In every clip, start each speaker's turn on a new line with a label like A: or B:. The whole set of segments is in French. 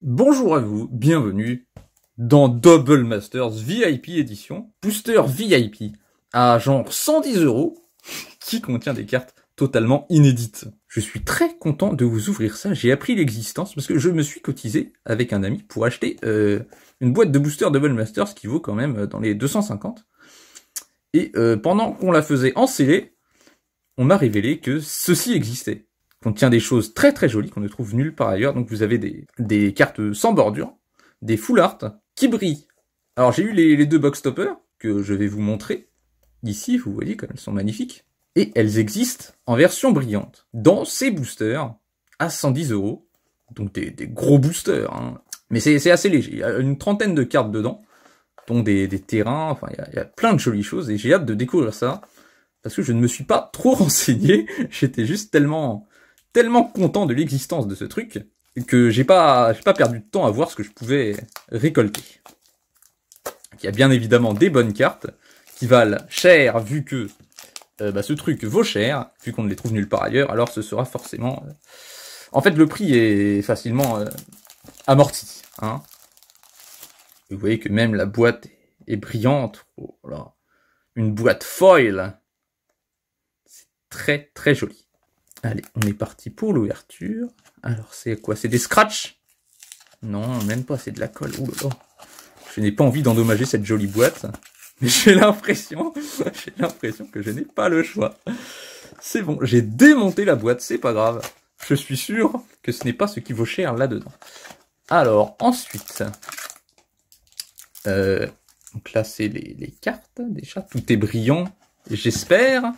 A: Bonjour à vous, bienvenue dans Double Masters VIP Edition, booster VIP à genre 110 € qui contient des cartes totalement inédites. Je suis très content de vous ouvrir ça, j'ai appris l'existence parce que je me suis cotisé avec un ami pour acheter une boîte de booster Double Masters qui vaut quand même dans les 250. Et pendant qu'on la faisait en scellé, on m'a révélé que ceci existait. Contient des choses très très jolies qu'on ne trouve nulle part ailleurs. Donc vous avez des cartes sans bordure, des full art qui brillent. Alors j'ai eu les deux box toppers que je vais vous montrer. Ici, vous voyez comme elles sont magnifiques. Et elles existent en version brillante. Dans ces boosters, à 110 €. Donc des gros boosters. Hein. Mais c'est assez léger. Il y a une trentaine de cartes dedans, dont des terrains. Enfin, il y a plein de jolies choses. Et j'ai hâte de découvrir ça. Parce que je ne me suis pas trop renseigné. J'étais juste tellement content de l'existence de ce truc que j'ai pas perdu de temps à voir ce que je pouvais récolter. Il y a bien évidemment des bonnes cartes qui valent cher vu que ce truc vaut cher, vu qu'on ne les trouve nulle part ailleurs, alors ce sera forcément... En fait, le prix est facilement amorti. Hein. Vous voyez que même la boîte est brillante. Oh là. Une boîte foil. C'est très très joli. Allez, on est parti pour l'ouverture. Alors, c'est quoi? C'est des scratchs? Non, même pas, c'est de la colle. Ouh là là. Je n'ai pas envie d'endommager cette jolie boîte. Mais j'ai l'impression que je n'ai pas le choix. C'est bon, j'ai démonté la boîte, c'est pas grave. Je suis sûr que ce n'est pas ce qui vaut cher là-dedans. Alors, ensuite... donc là, c'est les cartes. Déjà, tout est brillant, j'espère.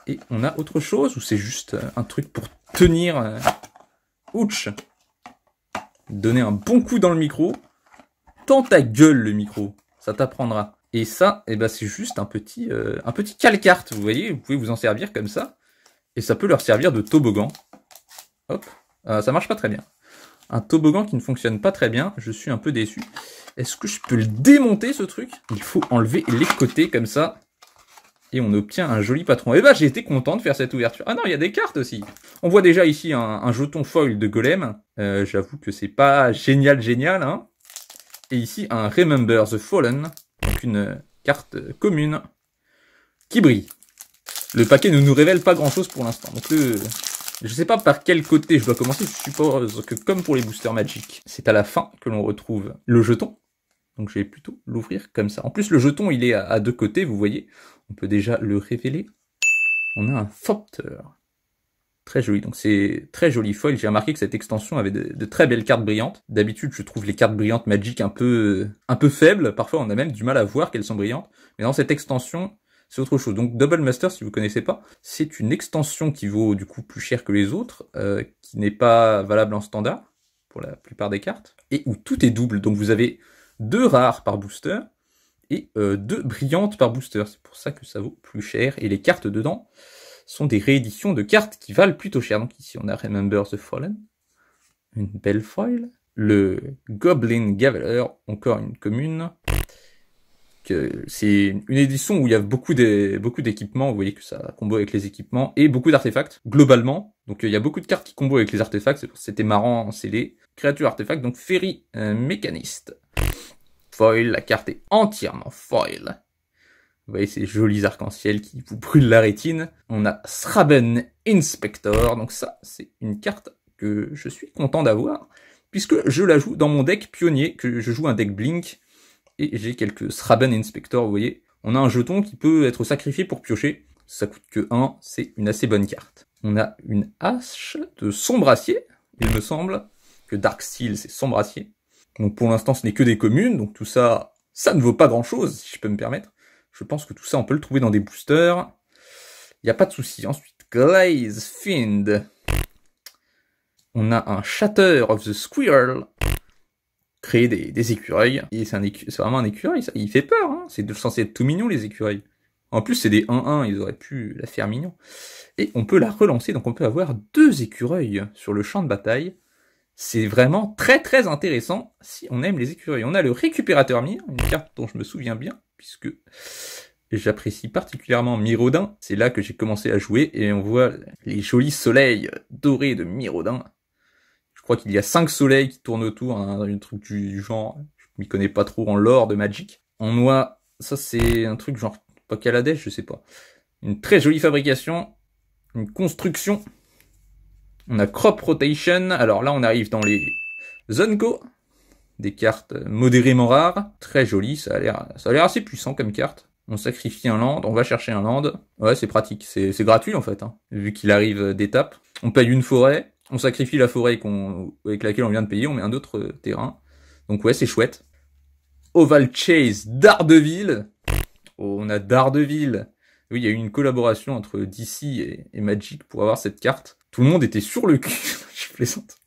A: Et on a autre chose, ou c'est juste un truc pour tenir... Ouch! Donner un bon coup dans le micro. Tends ta gueule, le micro. Ça t'apprendra. Et ça, eh ben, c'est juste un petit cale-carte, vous voyez. Vous pouvez vous en servir comme ça. Et ça peut leur servir de toboggan. Hop. Ça marche pas très bien. Un toboggan qui ne fonctionne pas très bien. Je suis un peu déçu. Est-ce que je peux le démonter, ce truc? Il faut enlever les côtés comme ça. Et on obtient un joli patron. Et bah j'ai été content de faire cette ouverture. Ah non, il y a des cartes aussi. On voit déjà ici un jeton foil de golem. J'avoue que c'est pas génial, hein. Et ici un Remember the Fallen. Donc une carte commune qui brille. Le paquet ne nous révèle pas grand chose pour l'instant. Donc je sais pas par quel côté je dois commencer. Je suppose que comme pour les boosters Magic, c'est à la fin que l'on retrouve le jeton. Donc je vais plutôt l'ouvrir comme ça. En plus le jeton il est à deux côtés, vous voyez. On peut déjà le révéler. On a un Thopter. Très joli, donc c'est très joli foil. J'ai remarqué que cette extension avait de très belles cartes brillantes. D'habitude je trouve les cartes brillantes Magic un peu faibles. Parfois on a même du mal à voir qu'elles sont brillantes. Mais dans cette extension, c'est autre chose. Donc Double Master, si vous connaissez pas, c'est une extension qui vaut du coup plus cher que les autres, qui n'est pas valable en standard, pour la plupart des cartes, et où tout est double. Donc vous avez 2 rares par booster, et 2 brillantes par booster. C'est pour ça que ça vaut plus cher. Et les cartes dedans sont des rééditions de cartes qui valent plutôt cher. Donc ici on a Remember the Fallen, une belle foil, le Goblin Gaveler, encore une commune. C'est une édition où il y a beaucoup d'équipements, vous voyez que ça combo avec les équipements, et beaucoup d'artefacts, globalement. Donc il y a beaucoup de cartes qui combo avec les artefacts, c'était marrant en scellé. Créature artefact, donc Fairy Mécaniste. Foil, la carte est entièrement foil. Vous voyez ces jolis arcs-en-ciel qui vous brûlent la rétine. On a Thraben Inspector, donc ça c'est une carte que je suis content d'avoir, puisque je la joue dans mon deck pionnier, que je joue un deck Blink, et j'ai quelques Thraben Inspector, vous voyez. On a un jeton qui peut être sacrifié pour piocher, ça coûte que 1, c'est une assez bonne carte. On a une hache de sombracier, il me semble que Dark Steel c'est sombracier. Donc pour l'instant ce n'est que des communes, donc tout ça, ça ne vaut pas grand chose, si je peux me permettre. Je pense que tout ça on peut le trouver dans des boosters. Il n'y a pas de souci. Ensuite, Glaze Fiend. On a un Shatter of the Squirrel. Créer des écureuils. Et c'est vraiment un écureuil, ça. Il fait peur, hein. C'est censé être tout mignon les écureuils. En plus c'est des 1-1, ils auraient pu la faire mignon. Et on peut la relancer, donc on peut avoir 2 écureuils sur le champ de bataille. C'est vraiment très très intéressant si on aime les écureuils. On a le Récupérateur Mire, une carte dont je me souviens bien, puisque j'apprécie particulièrement Miraudin. C'est là que j'ai commencé à jouer, et on voit les jolis soleils dorés de Miraudin. Je crois qu'il y a 5 soleils qui tournent autour, un truc du genre. Je m'y connais pas trop en lore de Magic. En noix, ça c'est un truc genre pas Kaladesh, je sais pas. Une très jolie fabrication, une construction. On a Crop Rotation. Alors là, on arrive dans les Zonko, des cartes modérément rares, très jolies. Ça a l'air assez puissant comme carte. On sacrifie un land, on va chercher un land. Ouais, c'est pratique, c'est gratuit en fait, hein, vu qu'il arrive d'étape. On paye une forêt, on sacrifie la forêt avec laquelle on vient de payer, on met un autre terrain. Donc ouais, c'est chouette. Oval Chase, Daredevil. Oh, on a Daredevil. Oui, il y a eu une collaboration entre DC et Magic pour avoir cette carte. Tout le monde était sur le cul. Je plaisante.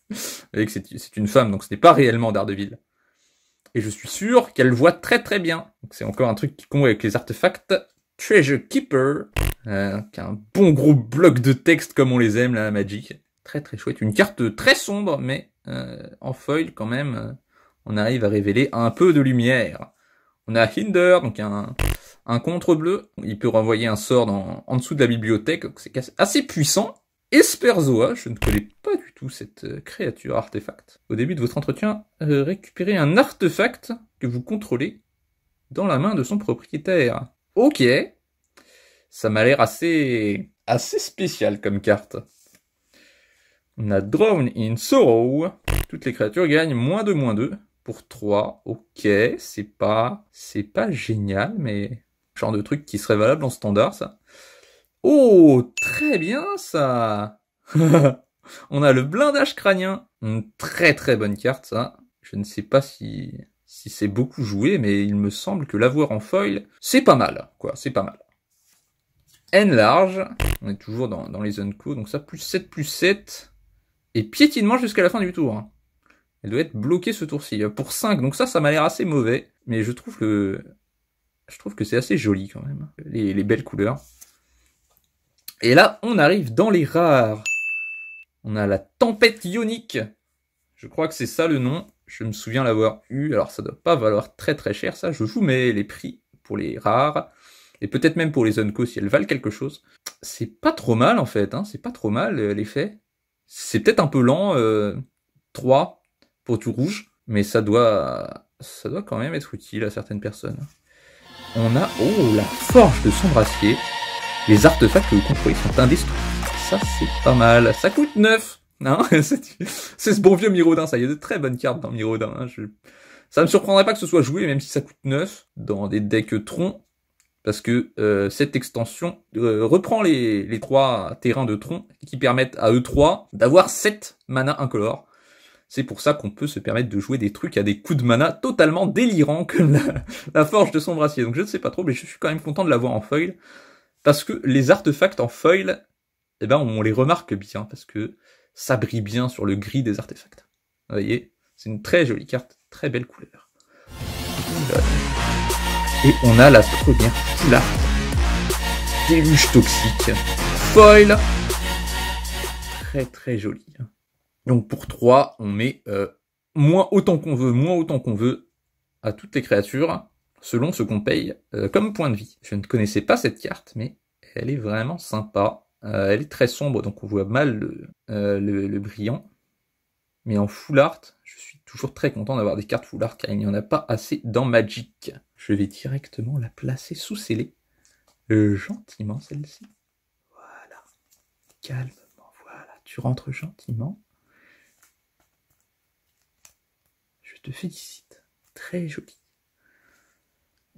A: Avec c'est une femme, donc ce n'est pas réellement Daredevil. Et je suis sûr qu'elle voit très très bien. Donc c'est encore un truc qui compte avec les artefacts. Treasure Keeper, qui a un bon gros bloc de texte comme on les aime là, Magic. Très très chouette. Une carte très sombre, mais en foil quand même, on arrive à révéler un peu de lumière. On a Hinder, donc un contre bleu. Il peut renvoyer un sort en dessous de la bibliothèque, donc c'est assez puissant. Esperzoa, je ne connais pas du tout cette créature artefact. Au début de votre entretien, récupérez un artefact que vous contrôlez dans la main de son propriétaire. Ok, ça m'a l'air assez spécial comme carte. On a Drown in Sorrow. Toutes les créatures gagnent -2/-2 pour 3. Ok, c'est pas génial, mais genre de truc qui serait valable en standard, ça. Oh, très bien ça. On a le blindage crânien. Une très très bonne carte, ça. Je ne sais pas si c'est beaucoup joué, mais il me semble que l'avoir en foil, c'est pas mal, quoi, c'est pas mal. Enlarge, on est toujours dans les Unco, donc ça, +7/+7, et piétinement jusqu'à la fin du tour. Hein. Elle doit être bloquée ce tour-ci, pour 5, donc ça m'a l'air assez mauvais, mais je trouve que c'est assez joli quand même, les belles couleurs. Et là, on arrive dans les rares. On a la tempête ionique. Je crois que c'est ça le nom. Je me souviens l'avoir eu. Alors ça doit pas valoir très très cher ça. Je vous mets les prix pour les rares. Et peut-être même pour les Unco si elles valent quelque chose. C'est pas trop mal en fait. Hein. C'est pas trop mal l'effet. C'est peut-être un peu lent. 3 pour tout rouge. Mais ça doit quand même être utile à certaines personnes. On a... Oh, la forge de Sombracier. Les artefacts que vous contrôlez sont indestructibles. Ça, c'est pas mal. Ça coûte 9. Hein, c'est ce bon vieux Miraudin, ça. Il y a de très bonnes cartes dans Miraudin. Hein. Ça me surprendrait pas que ce soit joué, même si ça coûte 9, dans des decks Tron. Parce que cette extension reprend les 3 terrains de Tron, qui permettent à eux 3 d'avoir 7 mana incolores. C'est pour ça qu'on peut se permettre de jouer des trucs à des coups de mana totalement délirants, comme la forge de Sombracier. Donc je ne sais pas trop, mais je suis quand même content de l'avoir en foil. Parce que les artefacts en foil, eh ben, on les remarque bien, parce que ça brille bien sur le gris des artefacts. Vous voyez, c'est une très jolie carte, très belle couleur. Et on a la première full art. Déluge toxique. Foil. Très très joli. Donc pour 3, on met moins autant qu'on veut à toutes les créatures, selon ce qu'on paye comme point de vie. Je ne connaissais pas cette carte, mais elle est vraiment sympa. Elle est très sombre, donc on voit mal le brillant. Mais en full art, je suis toujours très content d'avoir des cartes full art, car il n'y en a pas assez dans Magic. Je vais directement la placer sous scellé. Gentiment, celle-ci. Voilà. Calmement, voilà. Tu rentres gentiment. Je te félicite. Très jolie.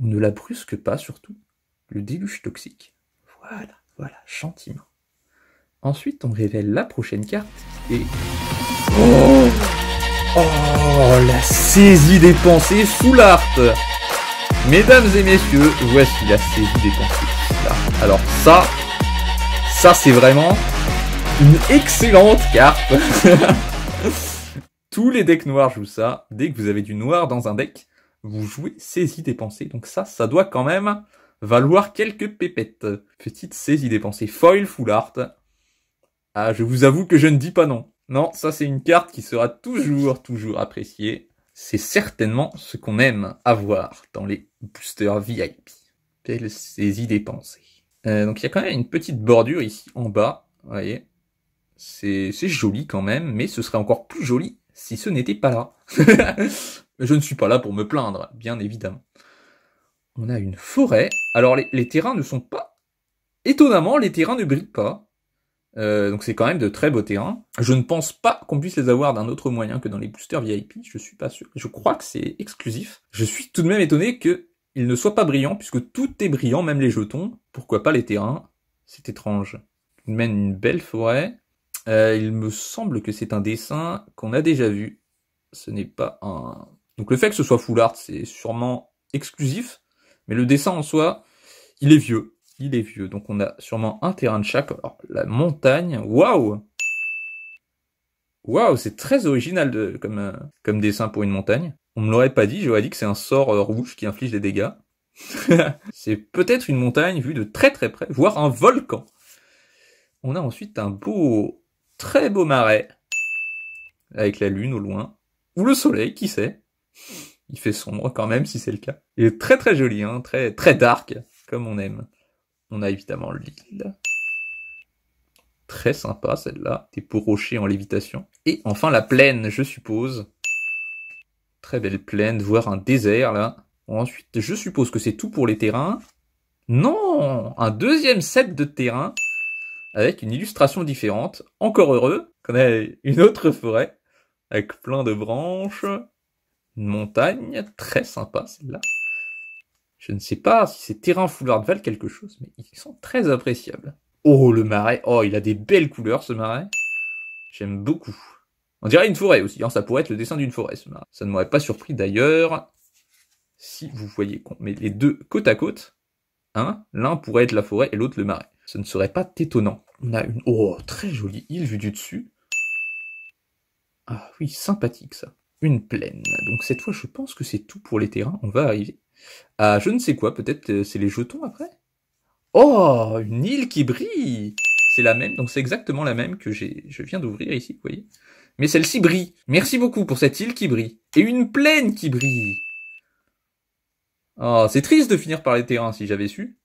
A: On ne la brusque pas, surtout. Le déluge toxique. Voilà, gentiment. Ensuite, on révèle la prochaine carte et... Oh, la saisie des pensées full art. Mesdames et messieurs, voici la saisie des pensées full art. Alors ça c'est vraiment une excellente carte. Tous les decks noirs jouent ça. Dès que vous avez du noir dans un deck, vous jouez saisie des pensées. Donc ça doit quand même valoir quelques pépettes. Petite saisie des pensées foil full art. Ah, je vous avoue que je ne dis pas non. Non, ça c'est une carte qui sera toujours appréciée. C'est certainement ce qu'on aime avoir dans les boosters VIP. Belle saisie des pensées. Donc il y a quand même une petite bordure ici en bas, vous voyez. C'est joli quand même, mais ce serait encore plus joli si ce n'était pas là. Je ne suis pas là pour me plaindre, bien évidemment. On a une forêt. Alors les terrains ne sont pas... Étonnamment, les terrains ne brillent pas. Donc c'est quand même de très beaux terrains. Je ne pense pas qu'on puisse les avoir d'un autre moyen que dans les boosters VIP, je suis pas sûr. Je crois que c'est exclusif. Je suis tout de même étonné qu'ils ne soient pas brillants, puisque tout est brillant, même les jetons. Pourquoi pas les terrains? C'est étrange. Tout de même une belle forêt. Il me semble que c'est un dessin qu'on a déjà vu. Ce n'est pas un... Donc le fait que ce soit full art, c'est sûrement exclusif, mais le dessin en soi, il est vieux. Il est vieux, donc on a sûrement un terrain de chaque. Alors, la montagne, waouh! Waouh, c'est très original comme dessin pour une montagne. On me l'aurait pas dit, j'aurais dit que c'est un sort rouge qui inflige des dégâts. C'est peut-être une montagne vue de très très près, voire un volcan. On a ensuite un beau, très beau marais, avec la lune au loin, ou le soleil, qui sait. Il fait sombre quand même, si c'est le cas. Il est très très joli, hein, très très dark, comme on aime. On a évidemment l'île. Très sympa celle-là. Des beaux rochers en lévitation. Et enfin la plaine, je suppose. Très belle plaine, voire un désert là. Bon, ensuite, je suppose que c'est tout pour les terrains. Non! Un deuxième set de terrains avec une illustration différente. Encore heureux qu'on ait une autre forêt avec plein de branches. Une montagne, très sympa celle-là. Je ne sais pas si ces terrains full art valent quelque chose, mais ils sont très appréciables. Oh, le marais. Oh, il a des belles couleurs, ce marais. J'aime beaucoup. On dirait une forêt aussi, hein. Ça pourrait être le dessin d'une forêt, ce marais. Ça ne m'aurait pas surpris d'ailleurs. Si vous voyez qu'on met les deux côte à côte, hein, l'un pourrait être la forêt et l'autre le marais. Ce ne serait pas étonnant. On a une, oh, très jolie île vue du dessus. Ah oui, sympathique ça. Une plaine. Donc cette fois, je pense que c'est tout pour les terrains. On va arriver à je ne sais quoi, peut-être c'est les jetons après. Oh, une île qui brille. C'est la même, donc c'est exactement la même que je viens d'ouvrir ici, vous voyez. Mais celle-ci brille. Merci beaucoup pour cette île qui brille. Et une plaine qui brille. Oh, c'est triste de finir par les terrains si j'avais su.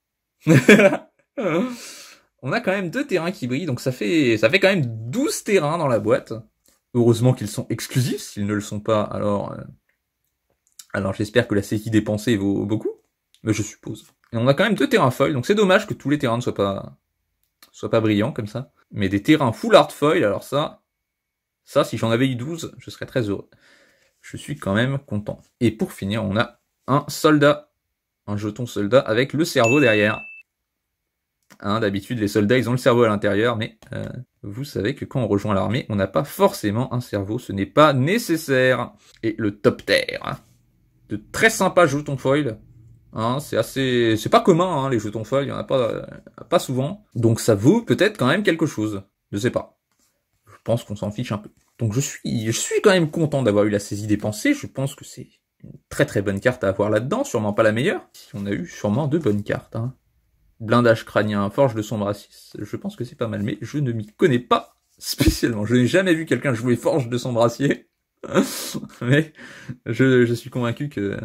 A: On a quand même 2 terrains qui brillent, donc ça fait quand même 12 terrains dans la boîte. Heureusement qu'ils sont exclusifs, s'ils ne le sont pas, alors j'espère que la saisie dépensée vaut beaucoup, mais je suppose. Et on a quand même 2 terrains foil, donc c'est dommage que tous les terrains ne soient pas brillants comme ça. Mais des terrains full art foil, alors ça, si j'en avais eu 12, je serais très heureux. Je suis quand même content. Et pour finir, on a un soldat, un jeton soldat avec le cerveau derrière. Hein, d'habitude, les soldats, ils ont le cerveau à l'intérieur, mais vous savez que quand on rejoint l'armée, on n'a pas forcément un cerveau, ce n'est pas nécessaire. Et le top terre, hein. De très sympas jetons foil. Hein, c'est pas commun, hein, les jetons foil, il y en a pas souvent. Donc ça vaut peut-être quand même quelque chose. Je sais pas. Je pense qu'on s'en fiche un peu. Donc je suis quand même content d'avoir eu la saisie des pensées. Je pense que c'est une très très bonne carte à avoir là-dedans, sûrement pas la meilleure. Si on a eu sûrement 2 bonnes cartes, hein. Blindage crânien, forge de sombre à 6, je pense que c'est pas mal, mais je ne m'y connais pas spécialement. Je n'ai jamais vu quelqu'un jouer forge de sombre acier, mais je suis convaincu que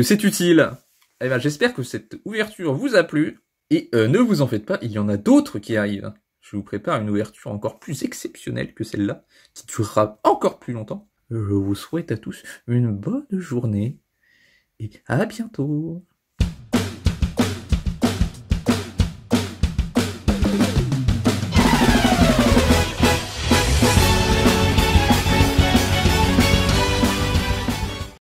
A: c'est utile. Eh ben, j'espère que cette ouverture vous a plu, et ne vous en faites pas, il y en a d'autres qui arrivent. Je vous prépare une ouverture encore plus exceptionnelle que celle-là, qui durera encore plus longtemps. Je vous souhaite à tous une bonne journée, et à bientôt.